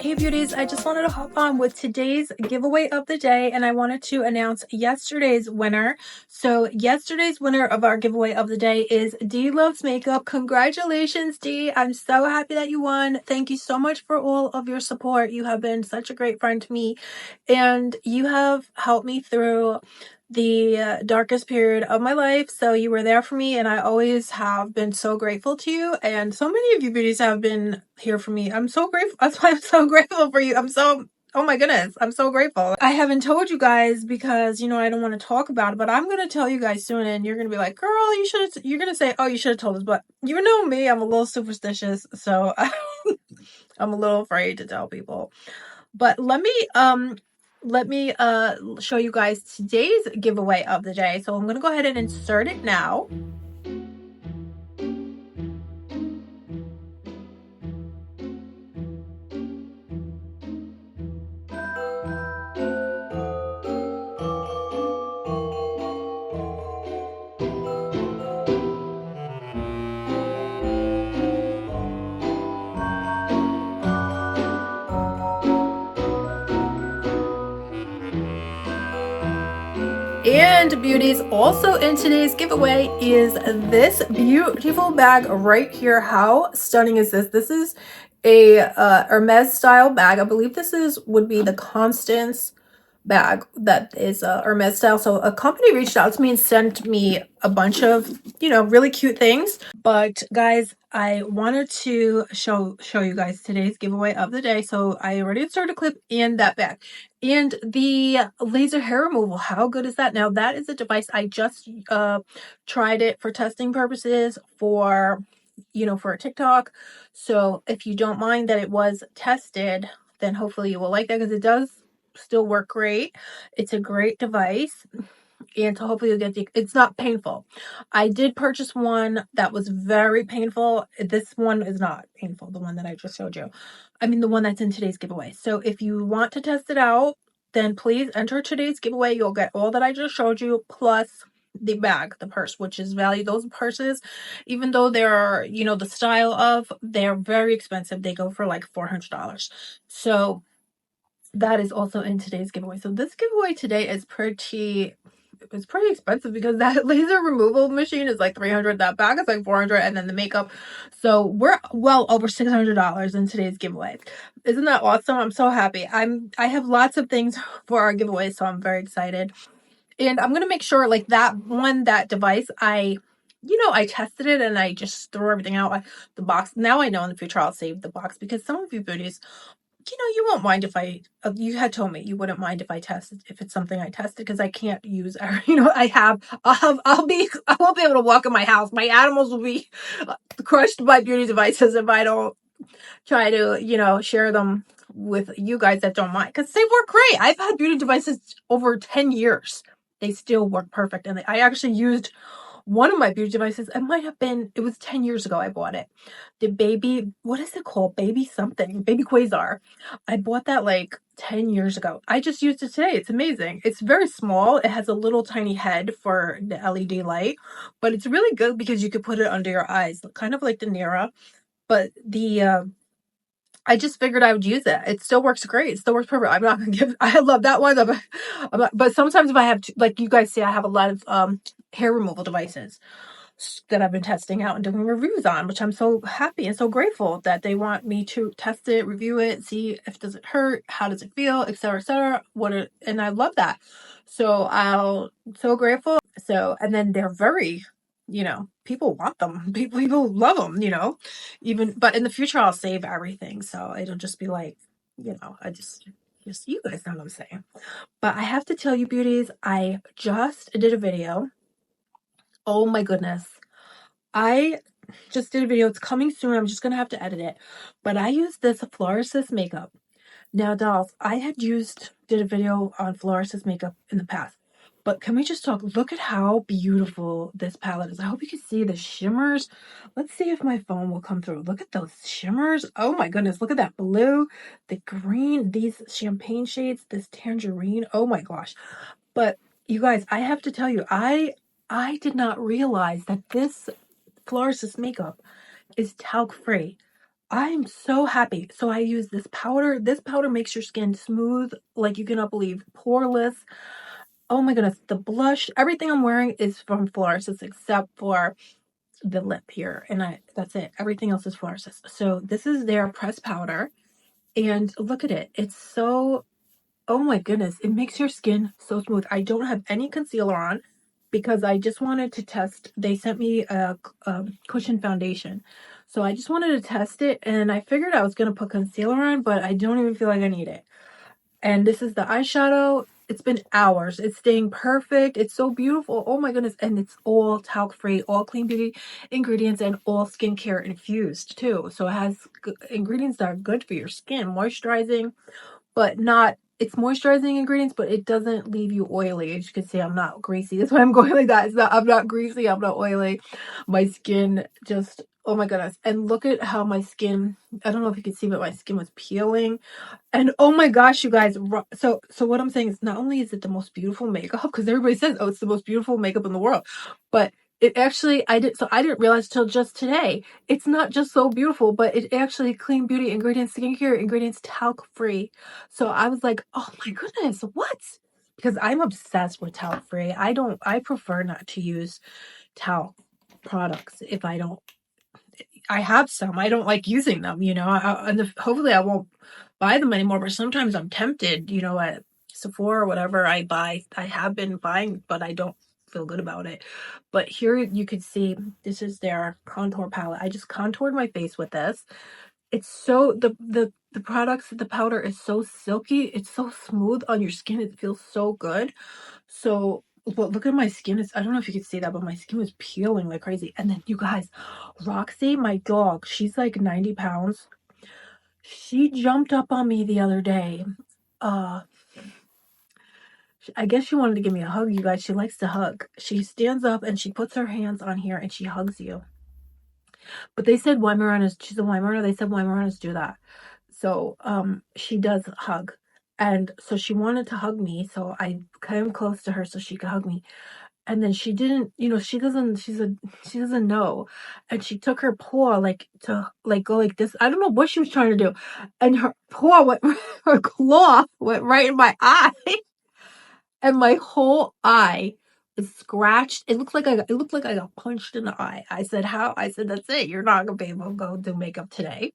Hey beauties, I just wanted to hop on with today's giveaway of the day, and I wanted to announce yesterday's winner. So yesterday's winner of our giveaway of the day is D Loves Makeup. Congratulations, D. I'm so happy that you won. Thank you so much for all of your support. You have been such a great friend to me, and you have helped me through the darkest period of my life. So you were there for me, and I always have been so grateful to you, and so many of you beauties have been here for me. I'm so grateful. That's why I'm so grateful for you. Oh my goodness, I'm so grateful. I haven't told you guys because, I don't want to talk about it, but I'm going to tell you guys soon, and you're going to be like, girl, you're going to say, oh, you should have told us. But you know me, I'm a little superstitious, so I'm a little afraid to tell people. But let me show you guys today's giveaway of the day. So I'm going to go ahead and insert it now. And beauties, also in today's giveaway is this beautiful bag right here. How stunning is this? This is a Hermes style bag. I believe this would be the Constance bag that is Hermes style. So a company reached out to me and sent me a bunch of really cute things. But guys, I wanted to show you guys today's giveaway of the day. So I already started a clip in that bag. And the laser hair removal, how good is that? Now that is a device I just tried it for testing purposes for for a TikTok. So if you don't mind that it was tested, then hopefully you will like that, because it does still work great. It's a great device, and so hopefully you'll get it's not painful. I did purchase one that was very painful. This one is not painful, the one that I just showed you. I mean, the one that's in today's giveaway. So if you want to test it out, then please enter today's giveaway. You'll get all that I just showed you, plus the bag, the purse, which is valued. Those purses, even though they're the style of, they're very expensive. They go for like $400. So that is also in today's giveaway. So this giveaway today is pretty expensive, because that laser removal machine is like $300, that bag is like $400, and then the makeup. So we're well over $600 in today's giveaway. Isn't that awesome? I'm so happy. I have lots of things for our giveaway, so I'm very excited. And I'm gonna make sure, like that device, I tested it and I just threw everything out. The box, now I know in the future I'll save the box, because some of you beauties, you won't mind if you had told me you wouldn't mind if I tested, if it's something I tested, because I can't use, I won't be able to walk in my house. My animals will be crushed by beauty devices if I don't try to, share them with you guys that don't mind, because they work great. I've had beauty devices over 10 years. They still work perfect. And I actually used one of my beauty devices. It was 10 years ago I bought it. The baby, what is it called? Baby something, baby Quasar. I bought that like 10 years ago. I just used it today. It's amazing. It's very small. It has a little tiny head for the LED light, but it's really good because you could put it under your eyes, kind of like the Nira. But I just figured I would use it. It still works great. It still works perfect. I'm not gonna give. I love that one. But sometimes if I have, like you guys see, I have a lot of hair removal devices that I've been testing out and doing reviews on, which I'm so happy and so grateful that they want me to test it, review it, see if does it hurt, how does it feel, etc., etc. And I love that. So I'm so grateful. So, and then they're very, people want them. People love them. But in the future I'll save everything, so it'll just be like, I just you guys know what I'm saying. But I have to tell you beauties, I just did a video. Oh my goodness. I just did a video. It's coming soon. I'm just going to have to edit it. But I used this Florasis makeup. Now, dolls, did a video on Florasis makeup in the past. But can we just talk? Look at how beautiful this palette is. I hope you can see the shimmers. Let's see if my phone will come through. Look at those shimmers. Oh my goodness. Look at that blue, the green, these champagne shades, this tangerine. Oh my gosh. But you guys, I have to tell you, I did not realize that this Florasis makeup is talc free. I'm so happy. So I use this powder. This powder makes your skin smooth, like you cannot believe, poreless. Oh my goodness, the blush, everything I'm wearing is from Florasis except for the lip here, and that's it. Everything else is Florasis. So this is their pressed powder, and look at it. It's so, oh my goodness, it makes your skin so smooth. I don't have any concealer on because I just wanted to test. They sent me a cushion foundation, so I just wanted to test it, and I figured I was gonna put concealer on, but I don't even feel like I need it. And this is the eyeshadow. It's been hours. It's staying perfect. It's so beautiful. Oh my goodness. And it's all talc free, all clean beauty ingredients, and all skincare infused too. So it has ingredients that are good for your skin, moisturizing, but not, it's moisturizing ingredients, but it doesn't leave you oily. As you can see, I'm not greasy. That's why I'm going like that. It's not, I'm not greasy. I'm not oily. My skin just, oh my goodness. And look at how my skin, I don't know if you can see, but my skin was peeling. And oh my gosh, you guys, so what I'm saying is, not only is it the most beautiful makeup, because everybody says, oh, it's the most beautiful makeup in the world, but it actually, I didn't realize till just today, it's not just so beautiful, but it actually clean beauty ingredients, skincare ingredients, talc free. So I was like, oh my goodness, what? Because I'm obsessed with talc free. I prefer not to use talc products if I don't, I have some. I don't like using them, you know. Hopefully I won't buy them anymore, but sometimes I'm tempted, you know, at Sephora or whatever I buy. I have been buying, but I don't feel good about it. But here you can see, this is their contour palette. I just contoured my face with this. It's so, the products, the powder is so silky. It's so smooth on your skin. It feels so good. So, but look at my skin. I don't know if you can see that, but my skin was peeling like crazy. And then you guys, Roxy, my dog, she's like 90 pounds. She jumped up on me the other day. Uh, I guess she wanted to give me a hug, you guys. She likes to hug. She stands up and she puts her hands on here and she hugs you. But they said Weimaraners, she's a Weimaraner, they said Weimaraners do that. So, she does hug. And so she wanted to hug me, so I came close to her so she could hug me. And then she didn't, you know, she doesn't know. And she took her paw like to like go like this. I don't know what she was trying to do. And her paw went, her claw went right in my eye. And my whole eye is scratched. It looked like I got punched in the eye. I said, how? I said, that's it. You're not gonna be able to go do makeup today.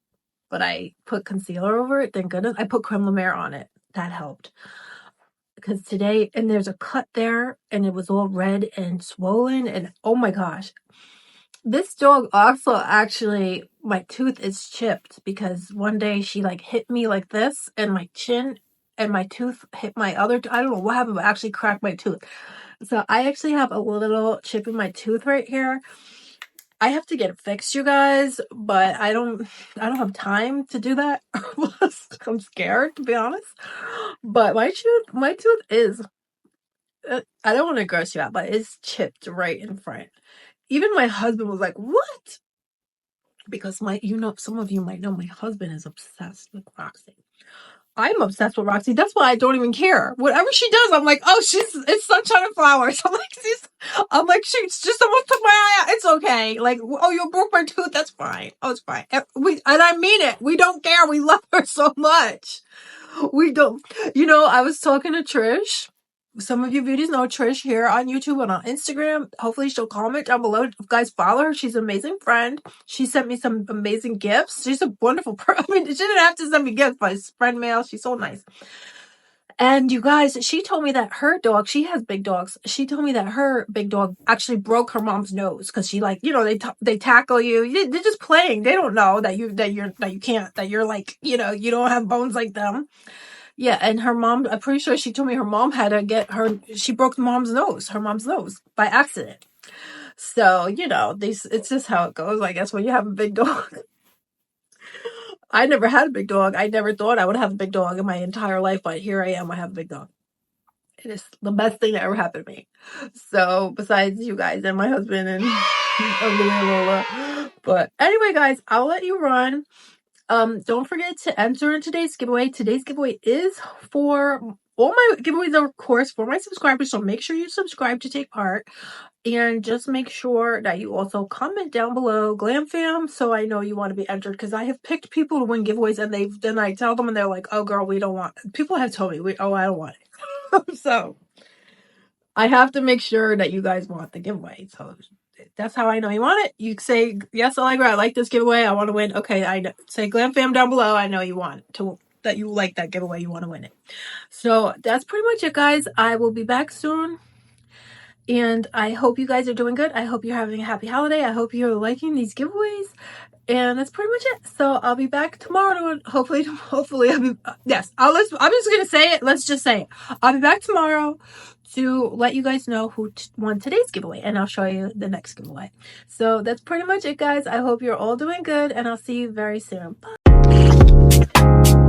But I put concealer over it, thank goodness. I put creme de la mer on it. That helped. Because today, and there's a cut there, and it was all red and swollen, and oh my gosh. This dog also actually, my tooth is chipped because one day she like hit me like this, and my chin and my tooth hit my other, I don't know what happened, but I actually cracked my tooth. So I actually have a little chip in my tooth right here. I have to get it fixed, you guys, but I don't have time to do that. I'm scared, to be honest. But my tooth is, I don't want to gross you out, but it's chipped right in front. Even my husband was like, "What?" Because some of you might know my husband is obsessed with Roxy. I'm obsessed with Roxy. That's why I don't even care. Whatever she does, I'm like, oh, it's sunshine and flowers. I'm like, she's just almost took my eye out. It's okay. Like, oh, you broke my tooth. That's fine. Oh, it's fine. And I mean it. We don't care. We love her so much. We don't, I was talking to Trish. Some of you beauties know Trish here on YouTube and on Instagram. Hopefully she'll comment down below. If you guys follow her, she's an amazing friend. She sent me some amazing gifts. She's a wonderful person. I mean, she didn't have to send me gifts, but it's friend mail. She's so nice. And you guys, she told me that her dog, she has big dogs. She told me that her big dog actually broke her mom's nose because she like, they tackle you. They're just playing. They don't know that you can't, that you're like, you don't have bones like them. Yeah, and her mom, I'm pretty sure she told me her mom had to she broke her mom's nose by accident. So, it's just how it goes, I guess, when you have a big dog. I never had a big dog. I never thought I would have a big dog in my entire life, but here I am, I have a big dog. It is the best thing that ever happened to me. So, besides you guys and my husband and Lola. But anyway, guys, I'll let you run. Don't forget to enter in today's giveaway. Today's giveaway is for all my giveaways are, of course, for my subscribers, so make sure you subscribe to take part. And just make sure that you also comment down below, Glam Fam, so I know you want to be entered, because I have picked people to win giveaways, and then I tell them and they're like, oh girl, we don't want, people have told me, oh, I don't want it. So I have to make sure that you guys want the giveaway. So that's how I know you want it. You say, yes, Allegra, I like this giveaway, I want to win. Okay, I know. Say Glam Fam down below, I know you want to, that you like that giveaway, you want to win it. So that's pretty much it, guys. I will be back soon. And I hope you guys are doing good. I hope you're having a happy holiday. I hope you're liking these giveaways. And that's pretty much it. So I'll be back tomorrow. Hopefully I'll be, yes, I'm just going to say it. Let's just say it. I'll be back tomorrow to let you guys know who won today's giveaway. And I'll show you the next giveaway. So that's pretty much it, guys. I hope you're all doing good. And I'll see you very soon. Bye.